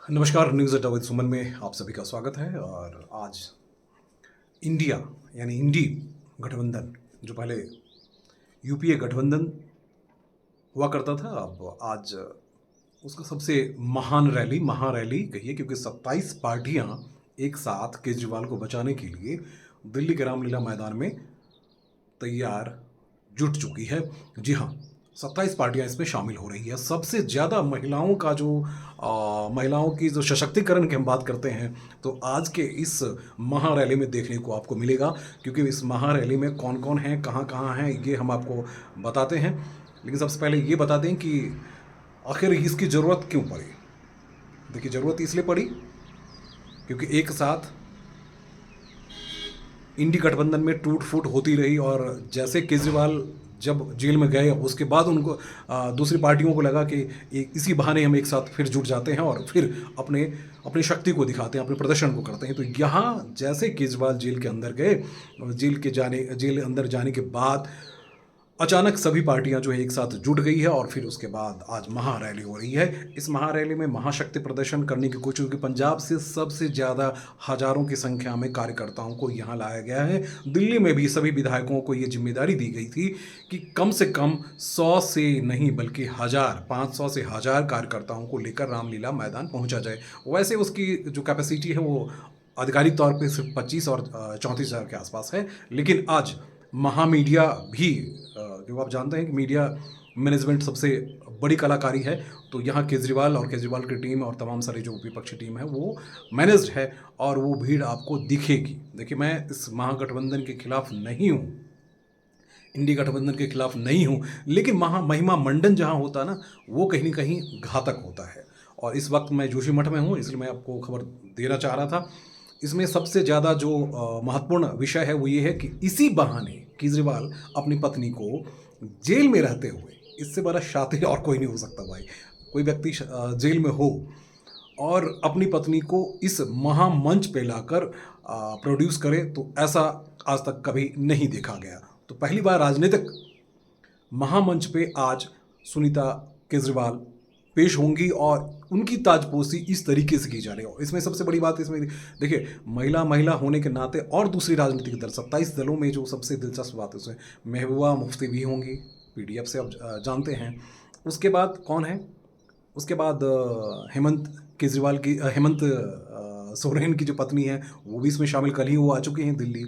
नमस्कार, news eight with सुमन में आप सभी का स्वागत है। और आज इंडिया यानी इंडी गठबंधन, जो पहले यूपीए गठबंधन हुआ करता था, अब आज उसका सबसे महारैली कहिए, क्योंकि 27 पार्टियां एक साथ केजरीवाल को बचाने के लिए दिल्ली के रामलीला मैदान में तैयार जुट चुकी है। जी हाँ, 27 पार्टियां इसमें शामिल हो रही है। सबसे ज़्यादा महिलाओं का जो महिलाओं की जो सशक्तिकरण की हम बात करते हैं, तो आज के इस महारैली में देखने को आपको मिलेगा। क्योंकि इस महारैली में कौन कौन है, कहाँ कहाँ हैं, ये हम आपको बताते हैं। लेकिन सबसे पहले ये बता दें कि आखिर इसकी ज़रूरत क्यों पड़ी। देखिए, ज़रूरत इसलिए पड़ी क्योंकि एक साथ इंडी गठबंधन में टूट फूट होती रही, और जैसे केजरीवाल जब जेल में गए उसके बाद उनको दूसरी पार्टियों को लगा कि इसी बहाने हम एक साथ फिर जुट जाते हैं और फिर अपने अपनी शक्ति को दिखाते हैं, अपने प्रदर्शन को करते हैं। तो यहाँ जैसे केजरीवाल जेल के अंदर गए, जेल अंदर जाने के बाद अचानक सभी पार्टियां जो है एक साथ जुट गई है, और फिर उसके बाद आज महारैली हो रही है। इस महारैली में महाशक्ति प्रदर्शन करने की कोशिश, क्योंकि पंजाब से सबसे ज़्यादा हजारों की संख्या में कार्यकर्ताओं को यहाँ लाया गया है। दिल्ली में भी सभी विधायकों को ये जिम्मेदारी दी गई थी कि कम से कम 100 से नहीं बल्कि 500 से 1000 कार्यकर्ताओं को लेकर रामलीला मैदान पहुँचा जाए। वैसे उसकी जो कैपेसिटी है वो आधिकारिक तौर पर सिर्फ 25 और 34,000 के आसपास है। लेकिन आज महामीडिया भी, जो आप जानते हैं कि मीडिया मैनेजमेंट सबसे बड़ी कलाकारी है, तो यहाँ केजरीवाल और केजरीवाल की टीम और तमाम सारी जो विपक्षी टीम है वो मैनेज्ड है, और वो भीड़ आपको दिखेगी। देखिए, मैं इस महागठबंधन के खिलाफ नहीं हूँ, इंडी गठबंधन के खिलाफ नहीं हूँ, लेकिन महिमा मंडन जहाँ होता है ना, वो कहीं ना कहीं घातक होता है। और इस वक्त मैं जोशीमठ में हूँ, इसलिए मैं आपको खबर देना चाह रहा था। इसमें सबसे ज़्यादा जो महत्वपूर्ण विषय है वो ये है कि इसी बहाने केजरीवाल अपनी पत्नी को जेल में रहते हुए, इससे बड़ा शातिर और कोई नहीं हो सकता भाई। कोई व्यक्ति जेल में हो और अपनी पत्नी को इस महामंच पे लाकर प्रोड्यूस करे, तो ऐसा आज तक कभी नहीं देखा गया। तो पहली बार राजनीतिक महामंच पे आज सुनीता केजरीवाल पेश होंगी, और उनकी ताजपोशी इस तरीके से की जा रही है। और इसमें सबसे बड़ी बात इसमें देखिए, महिला होने के नाते, और दूसरी राजनीतिक दल 27 दलों में जो सबसे दिलचस्प बात है उसमें महबूबा मुफ्ती भी होंगी, पीडीएफ से आप जानते हैं। उसके बाद कौन है, उसके बाद हेमंत सोरेन की जो पत्नी है वो भी इसमें शामिल, कल ही वो आ चुके हैं दिल्ली।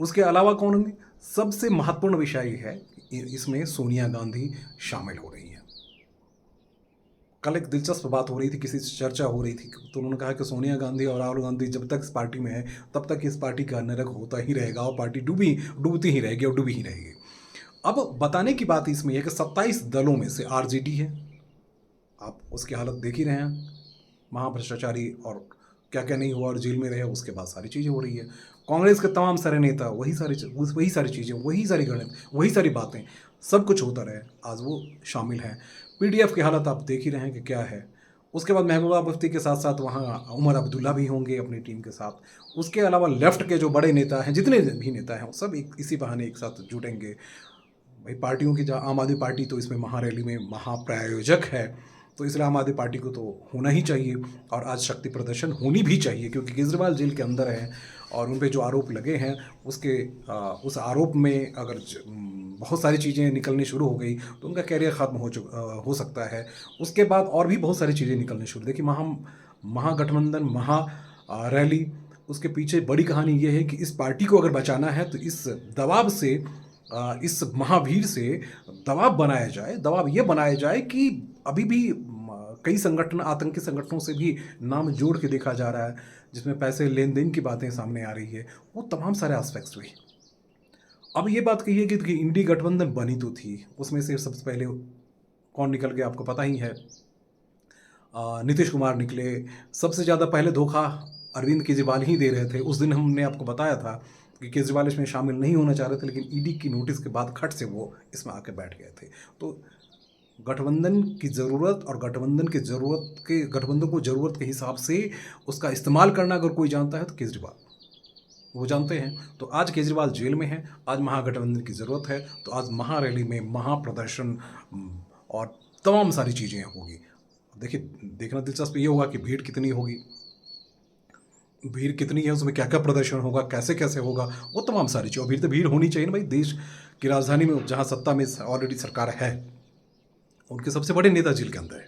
उसके अलावा कौन होंगे, सबसे महत्वपूर्ण विषय है कि इसमें सोनिया गांधी शामिल हो रही है। कल एक दिलचस्प बात हो रही थी, किसी से चर्चा हो रही थी, तो उन्होंने कहा कि सोनिया गांधी और राहुल गांधी जब तक इस पार्टी में है तब तक इस पार्टी का नरक होता ही रहेगा, और पार्टी डूबती ही रहेगी और डूबी ही रहेगी। अब बताने की बात इसमें है कि 27 दलों में से आरजेडी है, आप उसकी हालत देख ही रहे हैं, महाभ्रष्टाचारी और क्या क्या नहीं हुआ, और जेल में रहे, उसके बाद सारी चीज़ें हो रही है। कांग्रेस के तमाम सारे नेता वही सारी चीज़ें, वही सारी गणित, वही सारी बातें, सब कुछ होता रहे, आज वो शामिल हैं। पीडीएफ की हालत आप देख ही रहे हैं कि क्या है। उसके बाद महबूबा मुफ्ती के साथ साथ वहाँ उमर अब्दुल्ला भी होंगे अपनी टीम के साथ। उसके अलावा लेफ्ट के जो बड़े नेता हैं, जितने भी नेता हैं, वो सब इसी बहाने एक साथ जुटेंगे। भाई, पार्टियों की जहाँ आम आदमी पार्टी तो इसमें महारैली में महाप्रायोजक है, तो इसलिए आम आदमी पार्टी को तो होना ही चाहिए, और आज शक्ति प्रदर्शन होनी भी चाहिए, क्योंकि केजरीवाल जेल के अंदर है और उन पे जो आरोप लगे हैं उस आरोप में अगर बहुत सारी चीज़ें निकलनी शुरू हो गई तो उनका कैरियर ख़त्म हो सकता है। उसके बाद और भी बहुत सारी चीज़ें निकलनी शुरू, देखिए महागठबंधन रैली, उसके पीछे बड़ी कहानी ये है कि इस पार्टी को अगर बचाना है तो इस दबाव से, इस महाभीड़ से दबाव ये बनाया जाए कि अभी भी कई संगठन, आतंकी संगठनों से भी नाम जोड़ के देखा जा रहा है, जिसमें पैसे लेन देन की बातें सामने आ रही है, वो तमाम सारे एस्पेक्ट्स हुई। अब ये बात कही है कि इंडी गठबंधन बनी तो थी, उसमें से सबसे पहले कौन निकल गया आपको पता ही है, नीतीश कुमार निकले। सबसे ज़्यादा पहले धोखा अरविंद केजरीवाल ही दे रहे थे। उस दिन हमने आपको बताया था कि केजरीवाल इसमें शामिल नहीं होना चाह रहे थे, लेकिन ईडी की नोटिस के बाद खट से वो इसमें आके बैठ गए थे। तो गठबंधन की ज़रूरत और गठबंधन को ज़रूरत के हिसाब से उसका इस्तेमाल करना अगर कोई जानता है तो केजरीवाल, वो जानते हैं। तो आज केजरीवाल जेल में है, आज महागठबंधन की ज़रूरत है, तो आज महारैली में महाप्रदर्शन और तमाम सारी चीज़ें होगी। देखिए, देखना दिलचस्प ये होगा कि भीड़ कितनी है, उसमें क्या-क्या प्रदर्शन होगा, कैसे-कैसे होगा, वो तमाम सारी चीज़, और भीड़ होनी चाहिए ना भाई। देश की राजधानी में जहाँ सत्ता में ऑलरेडी सरकार है, उनके सबसे बड़े नेता जेल के अंदर है।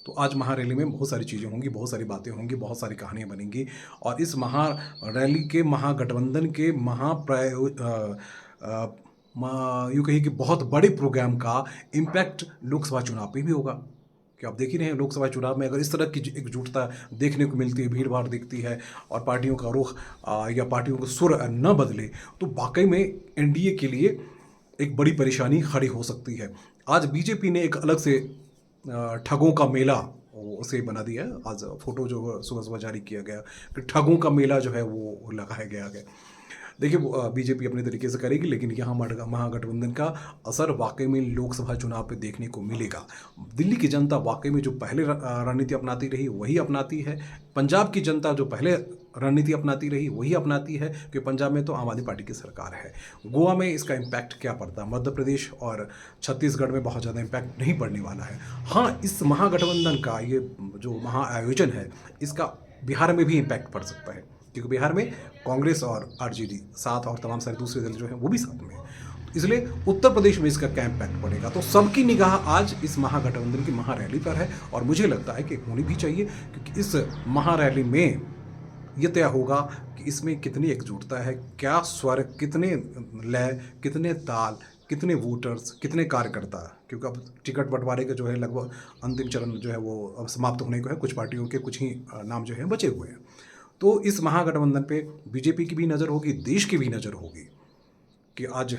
तो आज महारैली में बहुत सारी चीज़ें होंगी, बहुत सारी बातें होंगी, बहुत सारी कहानियाँ बनेंगी, और इस महारैली के, महागठबंधन के यूँ कहिए कि बहुत बड़े प्रोग्राम का इम्पैक्ट लोकसभा चुनाव पे भी होगा। कि आप देख ही रहे हैं, लोकसभा चुनाव में अगर इस तरह की एकजुटता देखने को मिलती है, भीड़-भाड़ दिखती है, और पार्टियों का रुख या पार्टियों का सुर न बदले, तो वाक़ई में एनडीए के लिए एक बड़ी परेशानी खड़ी हो सकती है। आज बीजेपी ने एक अलग से ठगों का मेला उसे बना दिया है। आज फ़ोटो जो सुबह-सुबह जारी किया गया कि ठगों का मेला जो है वो लगाया गया है। देखिए, वो बीजेपी अपने तरीके से करेगी, लेकिन यहाँ महागठबंधन का असर वाक़ई में लोकसभा चुनाव पे देखने को मिलेगा। दिल्ली की जनता वाक़ई में जो पहले रणनीति अपनाती रही, वही अपनाती है। पंजाब की जनता जो पहले रणनीति अपनाती रही, वही अपनाती है, क्योंकि पंजाब में तो आम आदमी पार्टी की सरकार है। गोवा में इसका इम्पैक्ट क्या पड़ता है? मध्य प्रदेश और छत्तीसगढ़ में बहुत ज़्यादा इम्पैक्ट नहीं पड़ने वाला है। हाँ, इस महागठबंधन का ये जो महाआयोजन है, इसका बिहार में भी इम्पैक्ट पड़ सकता है, क्योंकि बिहार में कांग्रेस और आरजेडी साथ, और तमाम सारे दूसरे दल जो हैं वो भी साथ में हैं। इसलिए उत्तर प्रदेश में इसका क्या इम्पैक्ट पड़ेगा, तो सबकी निगाह आज इस महागठबंधन की महारैली पर है, और मुझे लगता है कि होनी भी चाहिए, क्योंकि इस महारैली में ये तय होगा कि इसमें कितनी एकजुटता है, क्या स्वर, कितने लय, कितने ताल, कितने वोटर्स, कितने कार्यकर्ता, क्योंकि अब टिकट बंटवारे का जो है लगभग अंतिम चरण जो है वो अब समाप्त होने को है। कुछ पार्टियों के कुछ ही नाम जो हैं बचे हुए हैं। तो इस महागठबंधन पे बीजेपी की भी नज़र होगी, देश की भी नज़र होगी, कि आज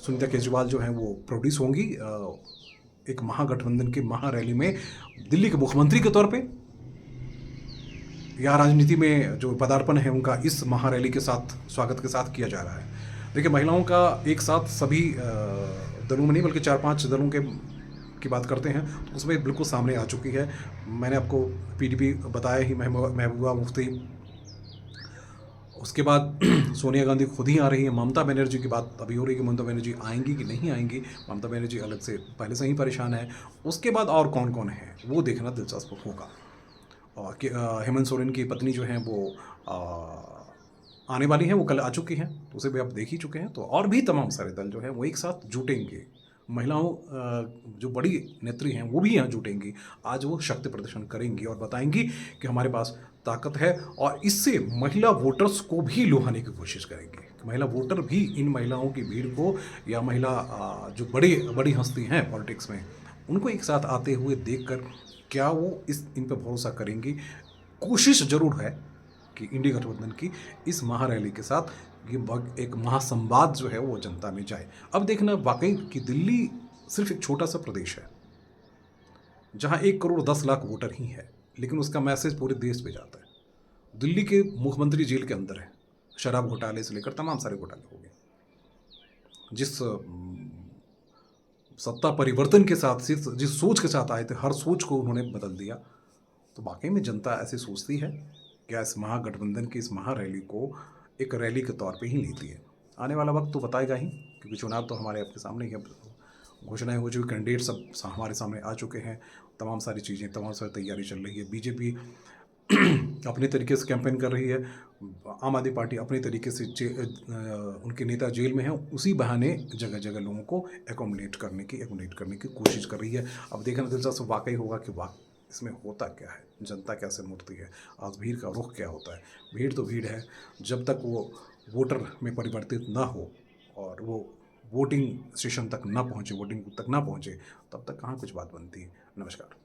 सुनीता केजरीवाल जो हैं वो प्रोड्यूस होंगी एक महागठबंधन की महारैली में, दिल्ली के मुख्यमंत्री के तौर पे, या राजनीति में जो पदार्पण है उनका इस महारैली के साथ, स्वागत के साथ किया जा रहा है। देखिए, महिलाओं का एक साथ सभी दलों में नहीं, बल्कि 4-5 दलों के की बात करते हैं, तो उसमें बिल्कुल सामने आ चुकी है। मैंने आपको पीडीपी बताया ही, महबूबा मुफ्ती, उसके बाद सोनिया गांधी खुद ही आ रही हैं। ममता बनर्जी की बात अभी हो रही है कि ममता बनर्जी आएंगी कि नहीं आएंगी। ममता बनर्जी अलग से पहले से ही परेशान है। उसके बाद और कौन कौन है वो देखना दिलचस्प होगा। और हेमंत सोरेन की पत्नी जो हैं वो आने वाली हैं, वो कल आ चुकी हैं, तो उसे भी आप देख ही चुके हैं। तो और भी तमाम सारे दल जो हैं वो एक साथ जुटेंगे। महिलाओं जो बड़ी नेत्री हैं वो भी यहाँ जुटेंगी। आज वो शक्ति प्रदर्शन करेंगी और बताएंगी कि हमारे पास ताकत है, और इससे महिला वोटर्स को भी लुभाने की कोशिश करेंगे। महिला वोटर भी इन महिलाओं की भीड़ को, या महिला जो बड़ी हस्ती हैं पॉलिटिक्स में, उनको एक साथ आते हुए देखकर क्या वो इन पर भरोसा करेंगी। कोशिश ज़रूर है कि इंडिया गठबंधन की इस महारैली के साथ ये एक महासंवाद जो है वो जनता में जाए। अब देखना वाकई कि दिल्ली सिर्फ एक छोटा सा प्रदेश है जहां 1 करोड़ 10 लाख वोटर ही है, लेकिन उसका मैसेज पूरे देश पे जाता है। दिल्ली के मुख्यमंत्री जेल के अंदर है, शराब घोटाले से लेकर तमाम सारे घोटाले हो गए। जिस सत्ता परिवर्तन के साथ, जिस सोच के साथ आए थे, हर सोच को उन्होंने बदल दिया। तो वाकई में जनता ऐसे सोचती है, क्या इस महागठबंधन की इस महारैली को एक रैली के तौर पे ही लेती है। आने वाला वक्त तो बताएगा ही, क्योंकि चुनाव तो हमारे आपके सामने ही है। घोषणाएं हो चुकी, कैंडिडेट सब हमारे सामने आ चुके हैं, तमाम सारी चीज़ें, तमाम सारी तैयारी चल रही है। बीजेपी अपने तरीके से कैंपेन कर रही है, आम आदमी पार्टी अपने तरीके से उनके नेता जेल में हैं, उसी बहाने जगह जगह लोगों को एकोमोडेट करने की कोशिश कर रही है। अब देखना दिलचस्प वाकई होगा कि इसमें होता क्या है, जनता कैसे मुड़ती है, आज भीड़ का रुख क्या होता है। भीड़ तो भीड़ है, जब तक वो वोटर में परिवर्तित ना हो और वो वोटिंग स्टेशन तक ना पहुँचे, वोटिंग तक ना पहुँचे, तब तक कहाँ कुछ बात बनती है। नमस्कार।